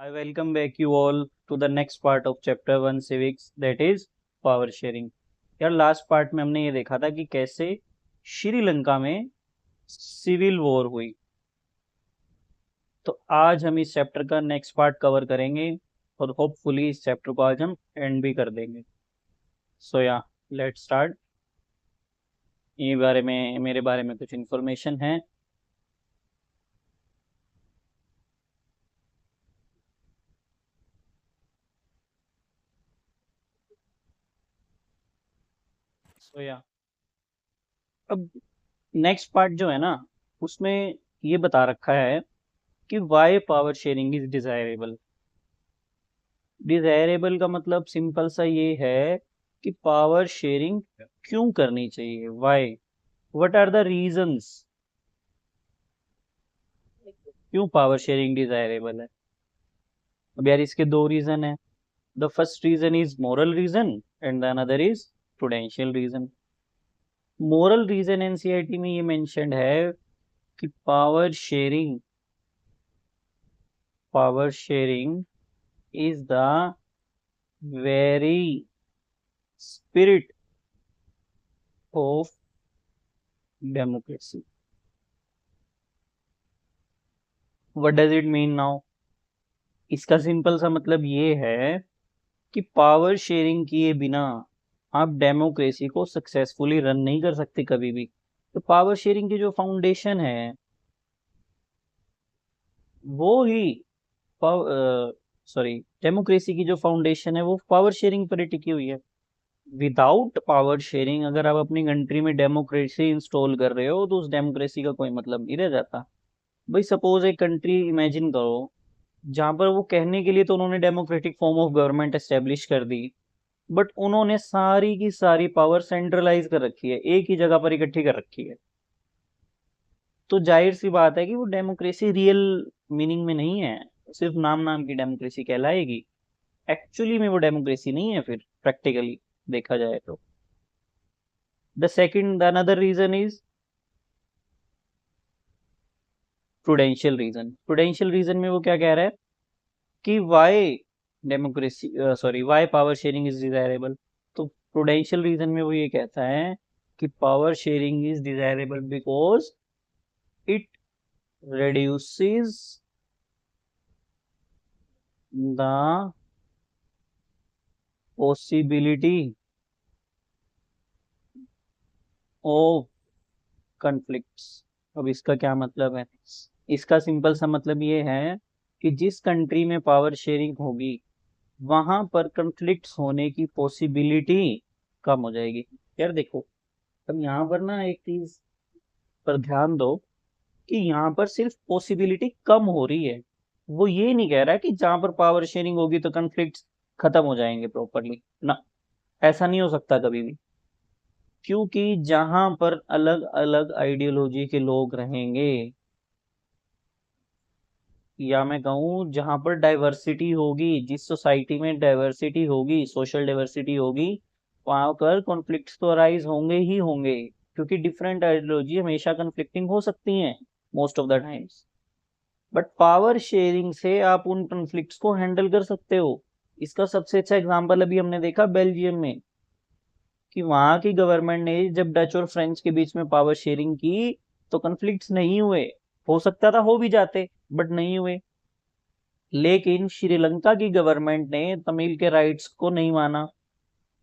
I welcome back you all to the next part of chapter 1 civics, that is power sharing। यार last part में हमने ये देखा था कि कैसे श्रीलंका में सिविल वॉर हुई। तो आज हम इस चैप्टर का नेक्स्ट पार्ट कवर करेंगे और होपफुली इस चैप्टर को आज हम एंड भी कर देंगे। सो या लेट्स स्टार्ट। ये बारे में मेरे बारे में कुछ इन्फॉर्मेशन है। सो या अब नेक्स्ट पार्ट जो है ना, उसमें ये बता रखा है कि why power sharing is desirable. Desirable का मतलब सिंपल सा ये है कि पावर शेयरिंग क्यों करनी चाहिए, why, what are the reasons क्यों पावर शेयरिंग डिजायरेबल है। अब यार इसके दो रीजन है। The first reason is moral reason and the another is prudential reason. Moral reason NCERT में ये मेंशन्ड है कि power sharing is the very spirit of democracy. What does it mean now? इसका सिंपल सा मतलब ये है कि पावर शेयरिंग किए बिना आप डेमोक्रेसी को सक्सेसफुली रन नहीं कर सकते कभी भी। तो पावर शेयरिंग की जो फाउंडेशन है वो ही डेमोक्रेसी की जो फाउंडेशन है वो पावर शेयरिंग पर टिकी हुई है। विदाउट पावर शेयरिंग अगर आप अपनी कंट्री में डेमोक्रेसी इंस्टॉल कर रहे हो तो उस डेमोक्रेसी का कोई मतलब नहीं रह जाता। भाई सपोज एक कंट्री इमेजिन करो जहां पर वो कहने के लिए तो उन्होंने democratic form of government establish कर दी, बट उन्होंने सारी की सारी पावर सेंट्रलाइज कर रखी है, एक ही जगह पर इकट्ठी कर रखी है। तो जाहिर सी बात है कि वो डेमोक्रेसी रियल मीनिंग में नहीं है, सिर्फ नाम नाम की डेमोक्रेसी कहलाएगी। एक्चुअली में वो डेमोक्रेसी नहीं है फिर प्रैक्टिकली देखा जाए तो। The another reason is prudential reason में वो क्या कह रहा है कि why power sharing is desirable. तो प्रूडेंशियल रीजन में वो ये कहता है कि power sharing is desirable because it reduces the possibility of conflicts। अब इसका क्या मतलब है? इसका सिंपल सा मतलब ये है कि जिस कंट्री में पावर शेयरिंग होगी वहां पर कन्फ्लिक्ट्स होने की पॉसिबिलिटी कम हो जाएगी। यार देखो, अब यहाँ पर ना एक चीज पर ध्यान दो कि यहाँ पर सिर्फ पॉसिबिलिटी कम हो रही है। वो ये नहीं कह रहा कि जहां पर पावर शेयरिंग होगी तो कन्फ्लिक्ट्स खत्म हो जाएंगे प्रॉपरली ना। ऐसा नहीं हो सकता कभी भी, क्योंकि जहां पर अलग अलग आइडियोलॉजी के लोग रहेंगे, या मैं कहूँ जहां पर डाइवर्सिटी होगी, जिस सोसाइटी में डाइवर्सिटी होगी, सोशल डाइवर्सिटी होगी, वहां पर कॉन्फ्लिक्ट्स तो अराइज होंगे ही होंगे, क्योंकि डिफरेंट आइडियोलॉजी हमेशा कन्फ्लिक्टिंग हो सकती हैं most of the times. But power sharing से आप उन कॉन्फ्लिक्ट्स को हैंडल कर सकते हो। इसका सबसे अच्छा एग्जांपल अभी हमने देखा बेल्जियम में, कि वहां की गवर्नमेंट ने जब डच और फ्रेंच के बीच में पावर शेयरिंग की तो कन्फ्लिक्ट्स नहीं हुए। हो सकता था हो भी जाते, बट नहीं हुए। लेकिन श्रीलंका की गवर्नमेंट ने तमिल के राइट्स को नहीं माना,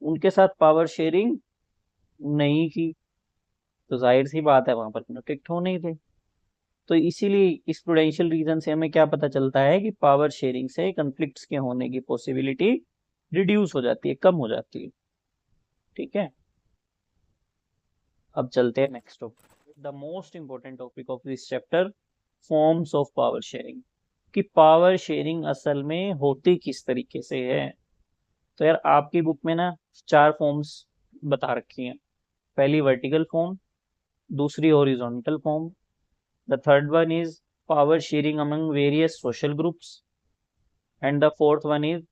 उनके साथ पावर शेयरिंग नहीं की, तो जाहिर सी बात है वहां पर कन्फ्लिक्ट होने ही थे। तो इसीलिए इस प्रूडेंशियल रीजन से हमें क्या पता चलता है कि पावर शेयरिंग से कन्फ्लिक्ट्स के होने की पॉसिबिलिटी रिड्यूस हो जाती है, कम हो जाती है। ठीक है, अब चलते हैं next topic, the most important topic of this chapter, forms of power sharing. कि पावर शेयरिंग असल में होती किस तरीके से है। तो यार आपकी बुक में ना चार फॉर्म्स बता रखी हैं। पहली वर्टिकल फॉर्म, दूसरी horizontal form, the third one is power sharing among various social groups, and the fourth one is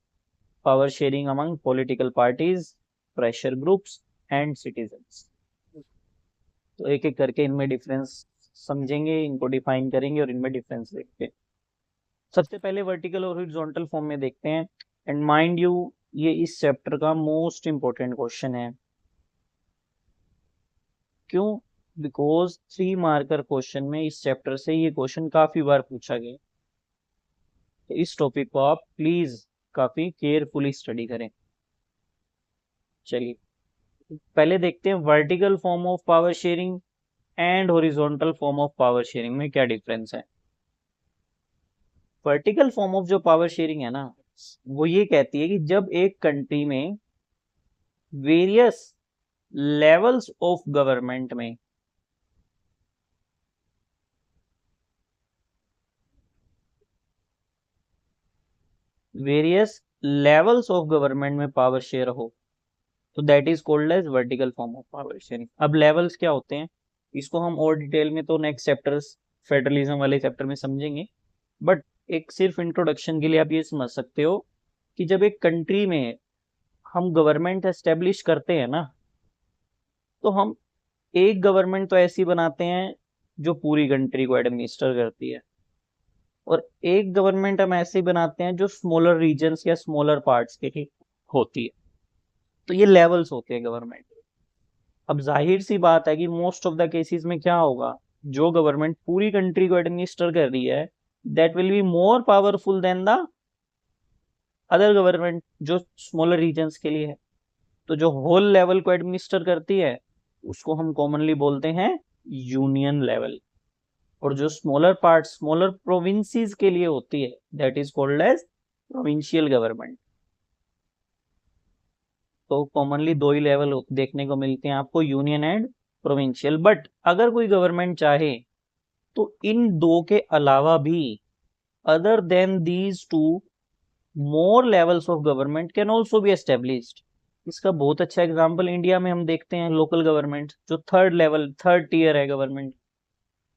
power sharing among political parties, pressure groups and citizens. तो एक एक करके इनमें डिफरेंस समझेंगे, इनको डिफाइन करेंगे और इनमें डिफरेंस देखते हैं। सबसे पहले वर्टिकल और हॉरिजॉन्टल फॉर्म में देखते हैं, एंड माइंड यू ये इस चैप्टर का मोस्ट इंपॉर्टेंट क्वेश्चन है। क्यों? बिकॉज 3 मार्कर क्वेश्चन में इस चैप्टर से ये क्वेश्चन काफी बार पूछा गया। तो इस टॉपिक को आप प्लीज काफी केयरफुली स्टडी करें। चलिए पहले देखते हैं vertical form of power sharing and horizontal form of power sharing में क्या डिफरेंस है। वर्टिकल फॉर्म ऑफ जो पावर शेयरिंग है ना, वो ये कहती है कि जब एक कंट्री में वेरियस लेवल्स ऑफ गवर्नमेंट में वेरियस लेवल्स ऑफ गवर्नमेंट में पावर शेयर हो, तो that is called as vertical form of power sharing. अब लेवल्स क्या होते हैं इसको हम और डिटेल में तो नेक्स्ट चैप्टर्स फेडरलिज्म वाले चैप्टर में समझेंगे, बट एक सिर्फ इंट्रोडक्शन के लिए आप ये समझ सकते हो कि जब एक कंट्री में हम गवर्नमेंट एस्टेब्लिश करते हैं ना, तो हम एक गवर्नमेंट तो ऐसी बनाते हैं जो पूरी कंट्री को एडमिनिस्टर करती है, और एक गवर्नमेंट हम ऐसे बनाते हैं जो स्मॉलर रीजन्स या स्मॉलर पार्ट्स के ही होती है। तो ये लेवल्स होते हैं गवर्नमेंट। अब जाहिर सी बात है कि मोस्ट ऑफ द केसेस में क्या होगा, जो गवर्नमेंट पूरी कंट्री को एडमिनिस्टर कर रही है that will be more powerful then the other government जो स्मॉलर रीजन्स के लिए है। तो जो होल लेवल को एडमिनिस्टर करती है उसको हम कॉमनली बोलते हैं यूनियन लेवल, और जो स्मॉलर पार्ट स्मॉलर प्रोविंसेस के लिए होती है that is called as provincial government. तो कॉमनली दो ही लेवल देखने को मिलते हैं आपको, यूनियन एंड प्रोविंशियल। बट अगर कोई गवर्नमेंट चाहे तो इन दो के अलावा भी other than these two more levels of government can also be established. इसका बहुत अच्छा एग्जाम्पल इंडिया में हम देखते हैं लोकल गवर्नमेंट जो थर्ड लेवल थर्ड टीयर है गवर्नमेंट।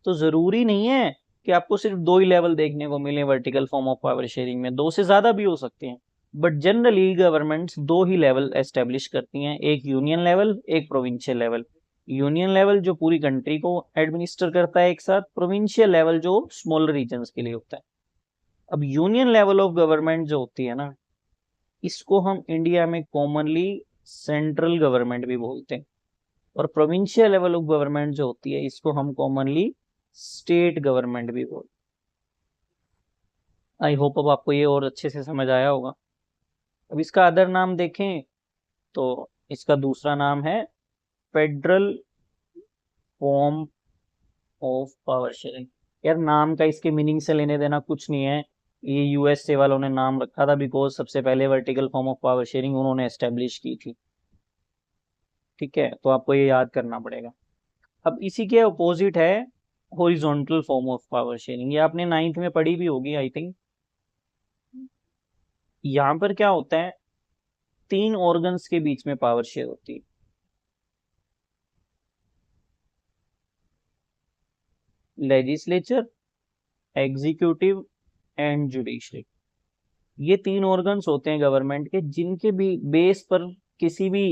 तो जरूरी नहीं है कि आपको सिर्फ दो ही लेवल देखने को मिले vertical form of power sharing में, दो से ज्यादा भी हो सकते हैं, बट जनरली गवर्नमेंट्स दो ही लेवल एस्टेब्लिश करती हैं, एक यूनियन लेवल एक प्रोविंशियल लेवल। यूनियन लेवल जो पूरी कंट्री को एडमिनिस्टर करता है एक साथ, प्रोविंशियल लेवल जो स्मॉलर रीजन्स के लिए होता है। अब यूनियन लेवल ऑफ गवर्नमेंट जो होती है ना, इसको हम इंडिया में कॉमनली सेंट्रल गवर्नमेंट भी बोलते हैं, और प्रोविंशियल लेवल ऑफ गवर्नमेंट जो होती है इसको हम कॉमनली स्टेट गवर्नमेंट भी बोलते हैं। आई होप अब आपको ये और अच्छे से समझ आया होगा। अब इसका अदर नाम देखें तो इसका दूसरा नाम है federal form of power sharing. यार नाम का इसके मीनिंग से लेने देना कुछ नहीं है, ये यूएसए वालों ने नाम रखा था बिकॉज सबसे पहले vertical form of power sharing उन्होंने एस्टेब्लिश की थी। ठीक है, तो आपको ये याद करना पड़ेगा। अब इसी के अपोजिट है horizontal form of power sharing, ये आपने 9th में पढ़ी भी होगी आई थिंक। यहाँ पर क्या होता है, 3 ऑर्गन्स के बीच में पावर शेयर होती है। Legislature, executive and judiciary. ये 3 ऑर्गन्स होते हैं गवर्नमेंट के जिनके भी बेस पर किसी भी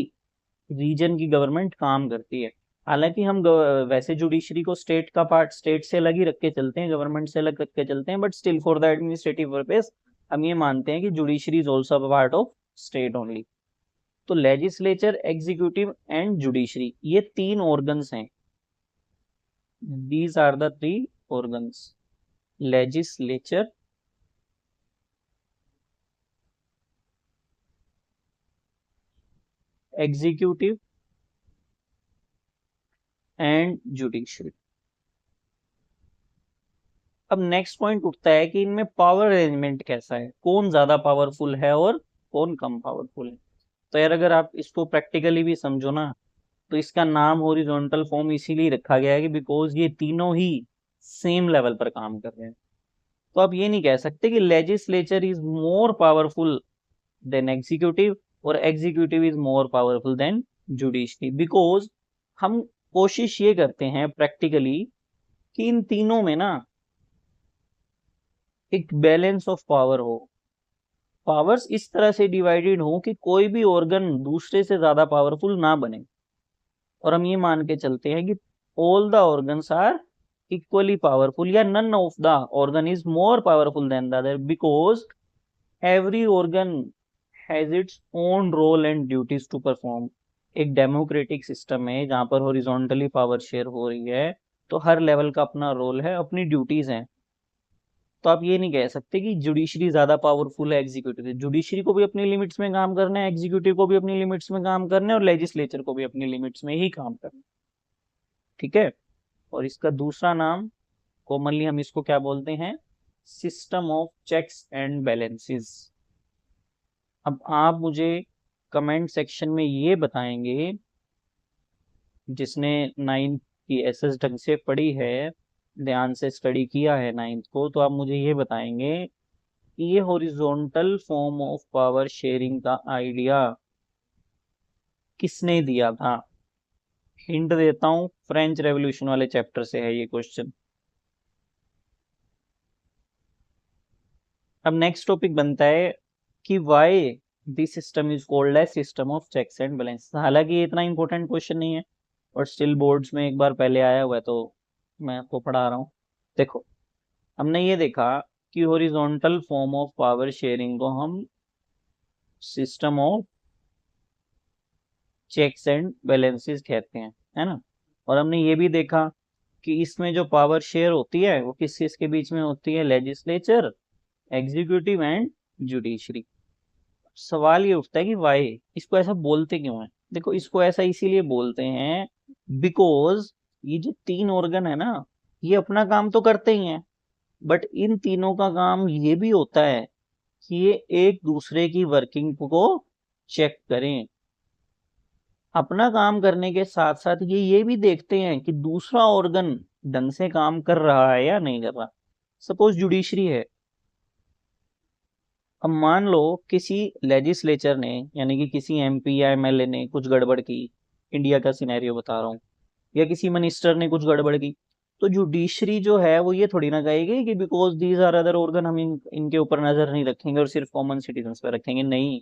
रीजन की गवर्नमेंट काम करती है। हालांकि हम वैसे जुडिशरी को स्टेट का पार्ट स्टेट से अलग ही रख के चलते हैं, गवर्नमेंट से अलग रख के चलते हैं, but still for the administrative purpose हम ये मानते हैं कि judiciary is also a part of state only. तो लेजिस्लेचर, एग्जीक्यूटिव एंड जुडिशरी ये 3 ऑर्गन्स हैं। These are the 3 organs, legislature, executive and judiciary. अब नेक्स्ट पॉइंट उठता है कि इनमें पावर अरेंजमेंट कैसा है, कौन ज्यादा पावरफुल है और कौन कम पावरफुल है। तो यार अगर आप इसको प्रैक्टिकली भी समझो ना, तो इसका नाम हॉरिजॉन्टल फॉर्म इसीलिए रखा गया है कि बिकॉज ये तीनों ही सेम लेवल पर काम कर रहे हैं। तो आप ये नहीं कह सकते कि legislature is more powerful than executive और executive is more powerful than judiciary, because हम कोशिश ये करते हैं प्रैक्टिकली कि इन तीनों में ना एक बैलेंस ऑफ पावर हो, पावर्स इस तरह से डिवाइडेड हो कि कोई भी ऑर्गन दूसरे से ज्यादा पावरफुल ना बने। और हम ये मान के चलते हैं कि all the organs are equally powerful या none of the organ is more powerful than the other because every organ has its own role and duties to perform. एक डेमोक्रेटिक सिस्टम है जहां पर हॉरिजॉन्टली पावर शेयर हो रही है, तो हर level का अपना रोल है, अपनी ड्यूटीज हैं। तो आप ये नहीं कह सकते कि जुडिशरी ज्यादा पावरफुल है एग्जीक्यूटिव से। जुडिशरी को भी अपनी लिमिट्स में काम करना है, एग्जीक्यूटिव को भी अपनी लिमिट्स में काम करना है, और लेजिस्लेचर को भी अपनी लिमिट्स में ही काम करना है। ठीक है। और इसका दूसरा नाम कॉमनली हम इसको क्या बोलते हैं? System of checks and balances. अब आप मुझे कमेंट सेक्शन में ये बताएंगे, जिसने 9th की एसएस ढंग से पढ़ी है, ध्यान से स्टडी किया है 9th को, तो आप मुझे ये बताएंगे कि ये horizontal form of power sharing का आइडिया किसने दिया था? हिंट देता हूं, फ्रेंच रेवोल्यूशन वाले चैप्टर से है ये क्वेश्चन। अब नेक्स्ट टॉपिक बनता है कि why this system is called as system of checks and balance. हालांकि ये इतना इंपॉर्टेंट क्वेश्चन नहीं है और स्टिल बोर्ड्स में एक बार पहले आया हुआ है, तो मैं आपको पढ़ा रहा हूँ। देखो, हमने ये देखा कि horizontal form of power sharing को हम system of checks and balances कहते हैं, है ना। और हमने ये भी देखा कि इसमें जो पावर शेयर होती है वो किस किस के बीच में होती है? Legislature, executive and judiciary. सवाल ये उठता है कि वाई इसको ऐसा बोलते क्यों है? देखो, इसको ऐसा इसीलिए बोलते हैं बिकॉज ये जो तीन ऑर्गन है ना, ये अपना काम तो करते ही हैं, बट इन तीनों का काम ये भी होता है कि ये एक दूसरे की वर्किंग को चेक करें। अपना काम करने के साथ साथ ये भी देखते हैं कि दूसरा ऑर्गन ढंग से काम कर रहा है या नहीं कर रहा। सपोज जुडिशरी है, अब मान लो किसी लेजिस्लेचर ने, यानी कि किसी एमपी या एमएलए ने कुछ गड़बड़ की, इंडिया का सिनेरियो बता रहा हूँ, या किसी मिनिस्टर ने कुछ गड़बड़ की, तो जुडिशरी जो है वो ये थोड़ी ना कहेगी कि because these are other organ हम इनके ऊपर नजर नहीं रखेंगे और सिर्फ कॉमन सिटीजन पे रखेंगे। नहीं,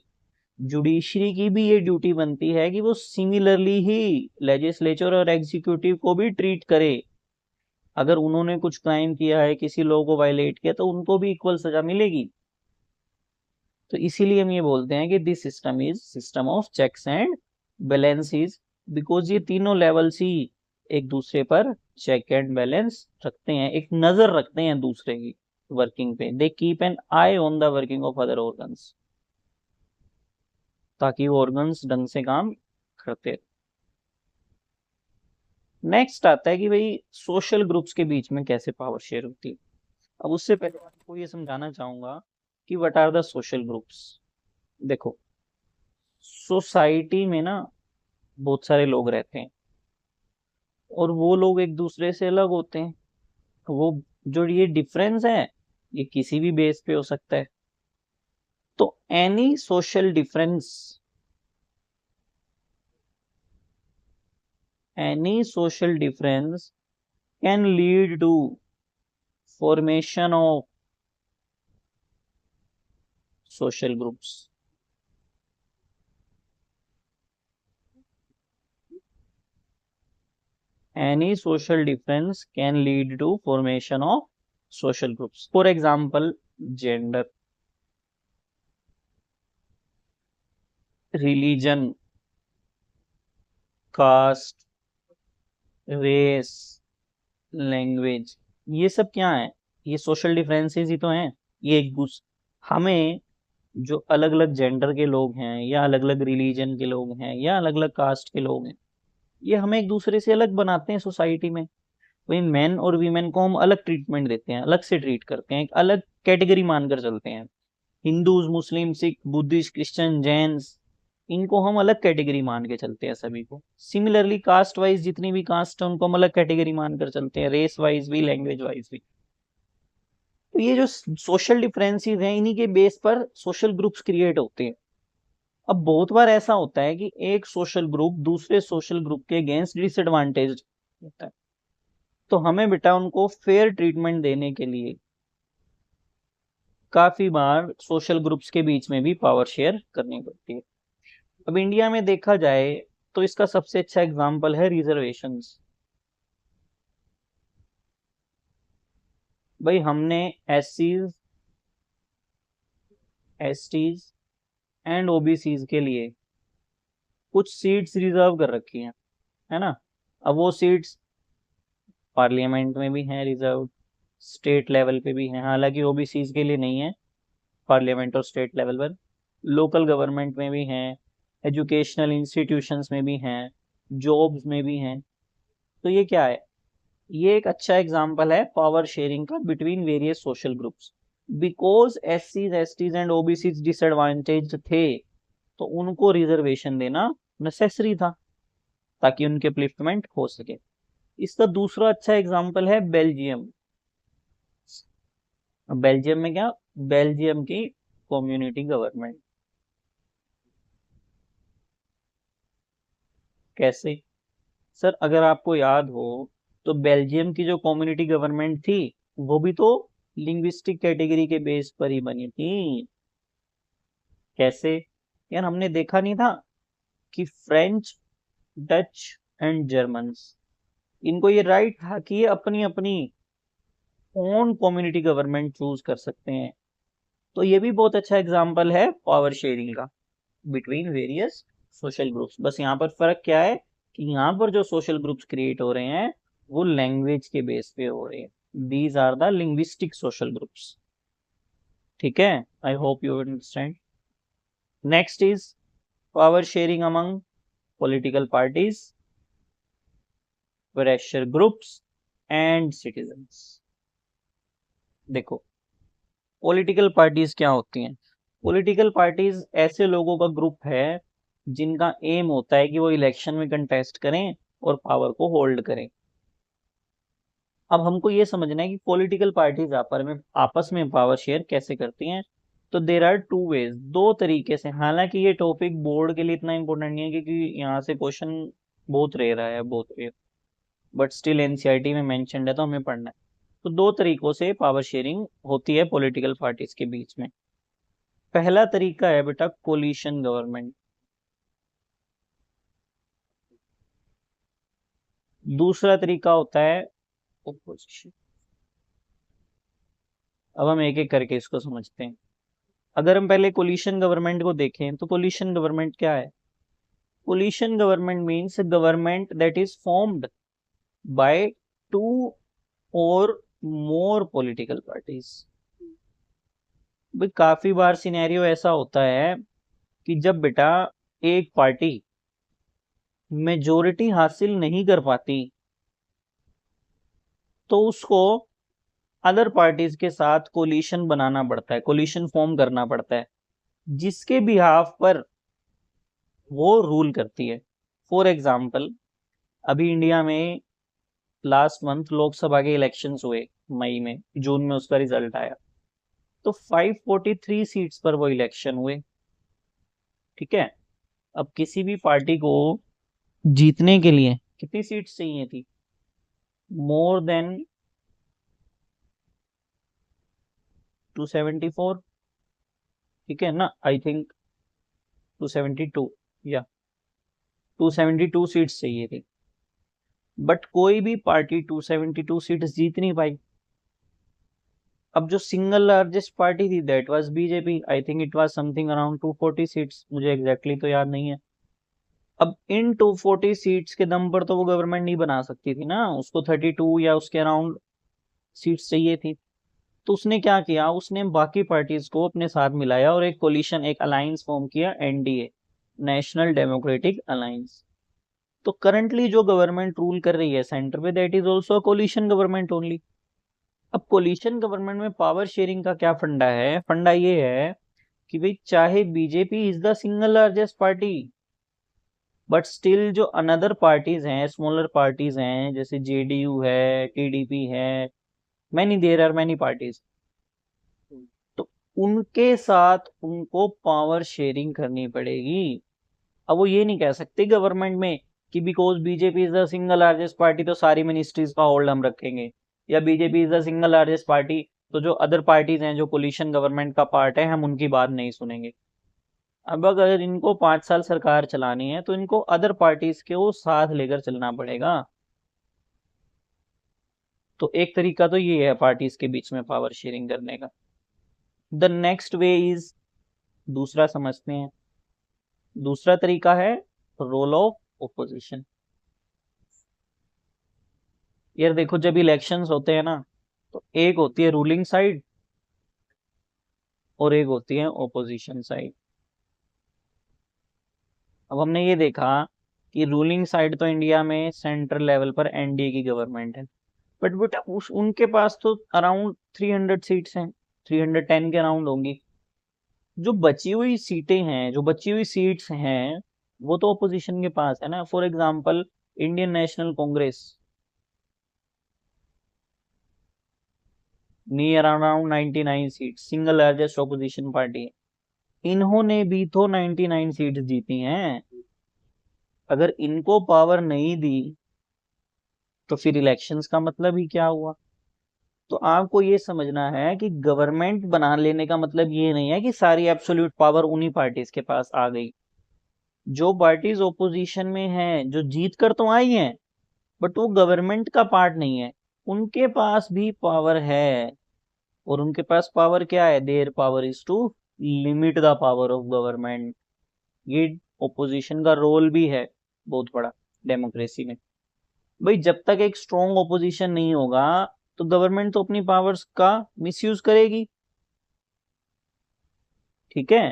जुडिशरी की भी ये ड्यूटी बनती है कि वो सिमिलरली ही लेजिस्लेचर और एग्जीक्यूटिव को भी ट्रीट करे। अगर उन्होंने कुछ क्राइम किया है, किसी लॉ को वायलेट किया, तो उनको भी इक्वल सजा मिलेगी। तो इसीलिए हम ये बोलते हैं कि this system is system of checks and balances, because ये तीनों लेवल्स ही एक दूसरे पर चेक एंड बैलेंस रखते हैं, एक नजर रखते हैं दूसरे की वर्किंग पे। They keep an I on the working of other organs, ताकि वो ऑर्गन्स ढंग से काम करते। नेक्स्ट आता है कि भाई सोशल ग्रुप्स के बीच में कैसे पावर शेयर होती है। अब उससे पहले आपको ये समझाना चाहूंगा कि what are the social groups. देखो, सोसाइटी में ना बहुत सारे लोग रहते हैं और वो लोग एक दूसरे से अलग होते हैं। वो जो ये डिफरेंस है, ये किसी भी बेस पे हो सकता है। तो any social difference can lead to formation of social groups. Any social difference can lead to formation of social groups. For example, gender, religion, caste, race, language, ये सब क्या है? ये सोशल डिफरेंसेस ही तो हैं। ये एक दूसरे, हमें जो अलग अलग जेंडर के लोग हैं, या अलग अलग रिलीजन के लोग हैं, या अलग अलग कास्ट के लोग हैं, ये हमें एक दूसरे से अलग बनाते हैं सोसाइटी में। वही मेन और वीमेन को हम अलग ट्रीटमेंट देते हैं, अलग से ट्रीट करते हैं, एक अलग कैटेगरी मानकर चलते हैं। हिंदूज, मुस्लिम, सिख, बुद्धिस्ट, क्रिश्चियन, जैन्स, इनको हम अलग कैटेगरी मान के चलते हैं सभी को। सिमिलरली कास्ट वाइज जितनी भी कास्ट है उनको हम अलग कैटेगरी मानकर चलते हैं, रेस वाइज भी, लैंग्वेज वाइज भी। तो ये जो सोशल डिफरेंसेस हैं, इन्हीं के बेस पर सोशल ग्रुप्स क्रिएट होते हैं। अब बहुत बार ऐसा होता है कि एक सोशल ग्रुप दूसरे सोशल ग्रुप के अगेंस्ट डिसएडवांटेज होता है, तो हमें बेटा उनको फेयर ट्रीटमेंट देने के लिए काफी बार सोशल ग्रुप्स के बीच में भी पावर शेयर करनी पड़ती है। अब इंडिया में देखा जाए तो इसका सबसे अच्छा एग्जाम्पल है रिजर्वेशंस। भाई हमने एससीज, एसटीज एंड ओबीसीज के लिए कुछ सीट्स रिजर्व कर रखी हैं, है ना। अब वो सीट्स पार्लियामेंट में भी हैं रिजर्व, स्टेट लेवल पे भी हैं, हालांकि ओबीसीज के लिए नहीं है पार्लियामेंट और स्टेट लेवल पर, लोकल गवर्नमेंट में भी हैं, एजुकेशनल इंस्टीट्यूशंस में भी हैं, जॉब्स में भी हैं। तो ये क्या है, ये एक अच्छा एग्जाम्पल है पावर शेयरिंग का between various social groups. Because एससीज, एसटीज एंड ओबीसीज डिसएडवांटेज थे, तो उनको रिजर्वेशन देना नेसेसरी था ताकि उनके अपलिफ्टमेंट हो सके। इसका दूसरा अच्छा एग्जाम्पल है बेल्जियम। बेल्जियम में क्या, बेल्जियम की कम्युनिटी गवर्नमेंट। कैसे, सर अगर आपको याद हो तो बेल्जियम की जो कम्युनिटी गवर्नमेंट थी वो भी तो लिंग्विस्टिक कैटेगरी के बेस पर ही बनी थी। कैसे, यार हमने देखा नहीं था कि फ्रेंच, डच एंड जर्मन्स, इनको ये राइट था कि ये अपनी अपनी ओन कम्युनिटी गवर्नमेंट चूज कर सकते हैं। तो ये भी बहुत अच्छा एग्जाम्पल है पावर शेयरिंग का बिटवीन वेरियस सोशल ग्रुप्स। बस यहाँ पर फर्क क्या है कि यहाँ पर जो सोशल ग्रुप्स क्रिएट हो रहे हैं वो लैंग्वेज के बेस पे हो रहे हैं। These are the linguistic social groups. ठीक है, I hope you understand. Next is power sharing among political parties, pressure groups and citizens. देखो, पॉलिटिकल पार्टीज क्या होती हैं। पॉलिटिकल पार्टीज ऐसे लोगों का ग्रुप है जिनका एम होता है कि वो इलेक्शन में कंटेस्ट करें और पावर को होल्ड करें। अब हमको ये समझना है कि पॉलिटिकल पार्टीज आपस में पावर शेयर कैसे करती हैं। तो देर आर टू वेज, दो तरीके से। हालांकि ये टॉपिक बोर्ड के लिए इतना इंपॉर्टेंट नहीं है क्योंकि यहाँ से क्वेश्चन बहुत रेयर आया है, बहुत रेयर, बट स्टिल एनसीईआरटी में मेंशन्ड है तो हमें पढ़ना है। तो दो तरीकों से पावर शेयरिंग होती है पॉलिटिकल पार्टीज के बीच में। पहला तरीका है बेटा कोलिशन गवर्नमेंट, दूसरा तरीका होता है ओपोजिशन। अब हम एक एक करके इसको समझते हैं। अगर हम पहले कोलिशन गवर्नमेंट को देखें तो कोलिशन गवर्नमेंट क्या है। Coalition government means government that is formed by two और मोर पॉलिटिकल पार्टीज। भाई काफी बार सिनेरियो ऐसा होता है कि जब बेटा एक पार्टी मेजोरिटी हासिल नहीं कर पाती तो उसको अदर पार्टीज के साथ कोलिशन बनाना पड़ता है, कोलिशन फॉर्म करना पड़ता है जिसके बिहाफ पर वो रूल करती है। फॉर एग्जाम्पल, अभी इंडिया में लास्ट मंथ लोकसभा के इलेक्शंस हुए, मई में, जून में उसका रिजल्ट आया। तो 543 सीट्स पर वो इलेक्शन हुए। ठीक है, अब किसी भी पार्टी को जीतने के लिए कितनी सीट्स चाहिए थी, मोर देन 274। ठीक है ना, आई थिंक 272 या 272 सीट्स चाहिए थी। बट कोई भी पार्टी 272 सीट्स जीत नहीं पाई। अब जो सिंगल लार्जेस्ट पार्टी थी that was BJP, I think it was something around 240 seats, मुझे एग्जैक्टली तो याद नहीं है। अब इन 240 सीट्स के दम पर तो वो गवर्नमेंट नहीं बना सकती थी ना, उसको 32 या उसके अराउंड सीट्स चाहिए थी। तो उसने क्या किया, उसने बाकी पार्टीज को अपने साथ मिलाया और एक कोलिशन, एक अलायंस फॉर्म किया, एनडीए, नेशनल डेमोक्रेटिक अलायंस। तो करंटली जो गवर्नमेंट रूल कर रही है सेंटर पे that is also coalition government only. अब कोलिशन गवर्नमेंट में पावर शेयरिंग का क्या फंडा है, फंडा ये है कि भाई चाहे BJP is the single largest party, but still जो अनदर पार्टीज हैं, स्मॉलर पार्टीज हैं, जैसे जेडीयू है, टीडीपी है, many there are many parties, तो उनके साथ उनको पावर शेयरिंग करनी पड़ेगी। अब वो ये नहीं कह सकते गवर्नमेंट में कि because BJP is the single largest party तो सारी मिनिस्ट्रीज का होल्ड हम रखेंगे, या BJP is the single largest party तो जो अदर पार्टीज हैं जो कोलिशन गवर्नमेंट का पार्ट है हम उनकी बात नहीं सुनेंगे। अब अगर इनको 5 साल सरकार चलानी है तो इनको अदर पार्टीज के वो साथ लेकर चलना पड़ेगा। तो एक तरीका तो ये है पार्टीज के बीच में पावर शेयरिंग करने का। द नेक्स्ट वे इज, दूसरा समझते हैं। दूसरा तरीका है रोल ऑफ ओपोजिशन। यार देखो, जब इलेक्शंस होते हैं ना, तो एक होती है रूलिंग साइड और एक होती है ओपोजिशन साइड। अब हमने ये देखा कि रूलिंग साइड तो इंडिया में सेंट्रल लेवल पर एनडीए की गवर्नमेंट है, बट बेटा उस उनके पास तो अराउंड 300 सीट्स हैं, 310 के अराउंड होंगी। जो बची हुई सीटें हैं, जो बची हुई सीट्स हैं, वो तो ओपोजिशन के पास है ना। For example Indian national Congress, near around 99 seat, single largest opposition party है। इन्होंने भी तो 99 सीट्स जीती हैं। अगर इनको पावर नहीं दी तो फिर इलेक्शंस का मतलब ही क्या हुआ। तो आपको ये समझना है कि गवर्नमेंट बना लेने का मतलब ये नहीं है कि सारी एब्सोल्यूट पावर उन्हीं पार्टीज के पास आ गई। जो पार्टीज ओपोजिशन में हैं, जो जीत कर तो आई हैं, बट वो गवर्नमेंट का पार्ट नहीं है, उनके पास भी पावर है। और उनके पास पावर क्या है? Their power is to limit the power of government. ये ओपोजिशन का रोल भी है बहुत बड़ा डेमोक्रेसी में। भाई जब तक एक स्ट्रॉन्ग ओपोजिशन नहीं होगा तो गवर्नमेंट तो अपनी पावर्स का मिसयूज करेगी। ठीक है,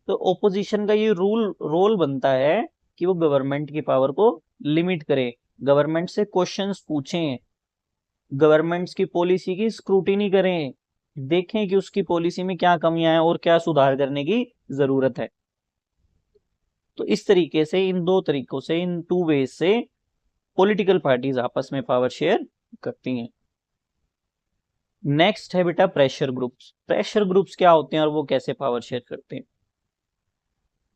तो ओपोजिशन का ये रोल बनता है कि वो गवर्नमेंट की पावर को लिमिट करे, गवर्नमेंट से क्वेश्चंस पूछें, गवर्नमेंट्स की पॉलिसी की स्क्रूटिनी करें, देखें कि उसकी पॉलिसी में क्या कमियां हैं और क्या सुधार करने की जरूरत है। तो इस तरीके से, इन दो तरीकों से, इन टू वेज से पॉलिटिकल पार्टीज आपस में पावर शेयर करती हैं। नेक्स्ट है बेटा प्रेशर ग्रुप्स। प्रेशर ग्रुप्स क्या होते हैं और वो कैसे पावर शेयर करते हैं?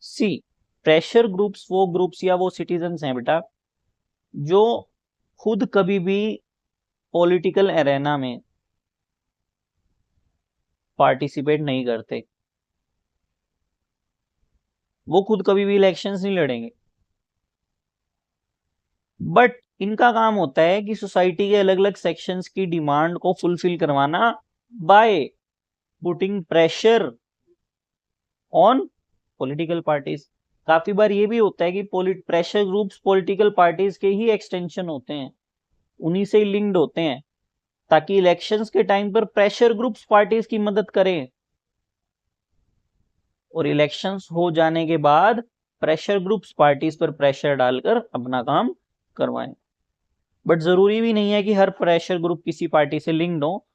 सी, प्रेशर ग्रुप्स वो ग्रुप्स या वो सिटीजन्स हैं बेटा जो खुद कभी भी पॉलिटिकल एरेना में पार्टिसिपेट नहीं करते। वो खुद कभी भी इलेक्शंस नहीं लड़ेंगे, बट इनका काम होता है कि सोसाइटी के अलग अलग सेक्शंस की डिमांड को फुलफिल करवाना by putting pressure on political parties. काफी बार ये भी होता है कि प्रेशर ग्रुप्स पॉलिटिकल पार्टीज के ही एक्सटेंशन होते हैं, उन्हीं से ही लिंक्ड होते हैं, ताकि इलेक्शंस के टाइम पर प्रेशर ग्रुप्स पार्टीज की मदद करें और इलेक्शंस हो जाने के बाद प्रेशर ग्रुप्स पार्टीज पर प्रेशर डालकर अपना काम करवाएं। बट जरूरी भी नहीं है कि हर प्रेशर ग्रुप किसी पार्टी से लिंक्ड हो।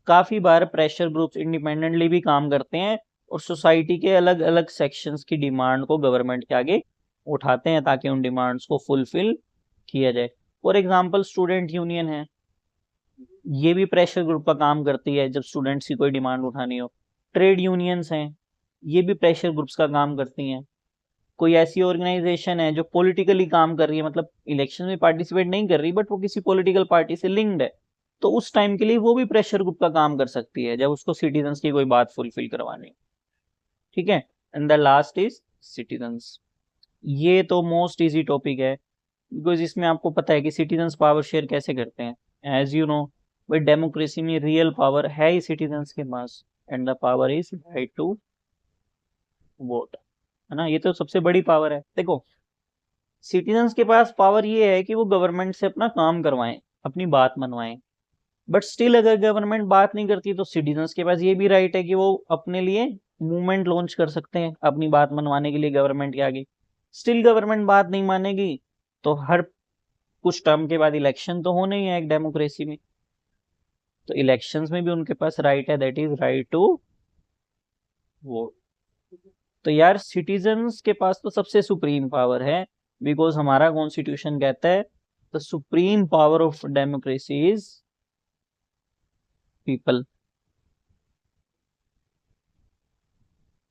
काफी बार प्रेशर ग्रुप्स इंडिपेंडेंटली भी काम करते हैं और सोसाइटी के अलग अलग सेक्शंस की डिमांड को गवर्नमेंट के आगे उठाते हैं ताकि उन डिमांड्स को फुलफिल किया जाए। फॉर एग्जांपल स्टूडेंट यूनियन है, ये भी प्रेशर ग्रुप का काम करती है जब स्टूडेंट्स की कोई डिमांड उठानी हो। ट्रेड यूनियंस हैं, ये भी प्रेशर ग्रुप्स का काम करती हैं। कोई ऐसी ऑर्गेनाइजेशन है जो पॉलिटिकली काम कर रही है, मतलब इलेक्शन में पार्टिसिपेट नहीं कर रही बट वो किसी पॉलिटिकल पार्टी से लिंक्ड है, तो उस टाइम के लिए वो भी प्रेशर ग्रुप का काम कर सकती है जब उसको सिटीजन्स की कोई बात फुलफिल करवानी। ठीक है, and the last is citizens. ये तो मोस्ट इजी टॉपिक है बिकॉज इसमें आपको पता है कि सिटीजन्स पावर शेयर कैसे करते हैं। एज यू नो, भाई डेमोक्रेसी में रियल पावर है ही सिटीजन्स के पास, and the power is right to vote, है ना। ये तो सबसे बड़ी पावर है। देखो, सिटीजन्स के पास पावर ये है कि वो गवर्नमेंट से अपना काम करवाएं, अपनी बात मनवाएं, बट स्टिल अगर गवर्नमेंट बात नहीं करती तो सिटीजन्स के पास ये भी राइट है कि वो अपने लिए मूवमेंट लॉन्च कर सकते हैं अपनी बात मनवाने के लिए गवर्नमेंट के आगे। स्टिल गवर्नमेंट बात नहीं मानेगी तो हर कुछ टर्म के बाद इलेक्शन तो होने ही है एक डेमोक्रेसी में, तो इलेक्शंस में भी उनके पास राइट है, that is right to vote. तो यार सिटीजन्स के पास तो सबसे सुप्रीम पावर है बिकॉज हमारा कॉन्स्टिट्यूशन कहता है the supreme power of democracy is people.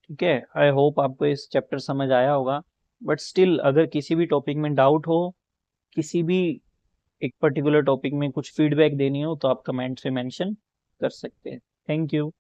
ठीक है, आई होप आपको इस चैप्टर समझ आया होगा, बट स्टिल अगर किसी भी टॉपिक में डाउट हो, किसी भी एक पर्टिकुलर टॉपिक में कुछ फीडबैक देनी हो तो आप कमेंट से मेंशन कर सकते हैं। Thank you.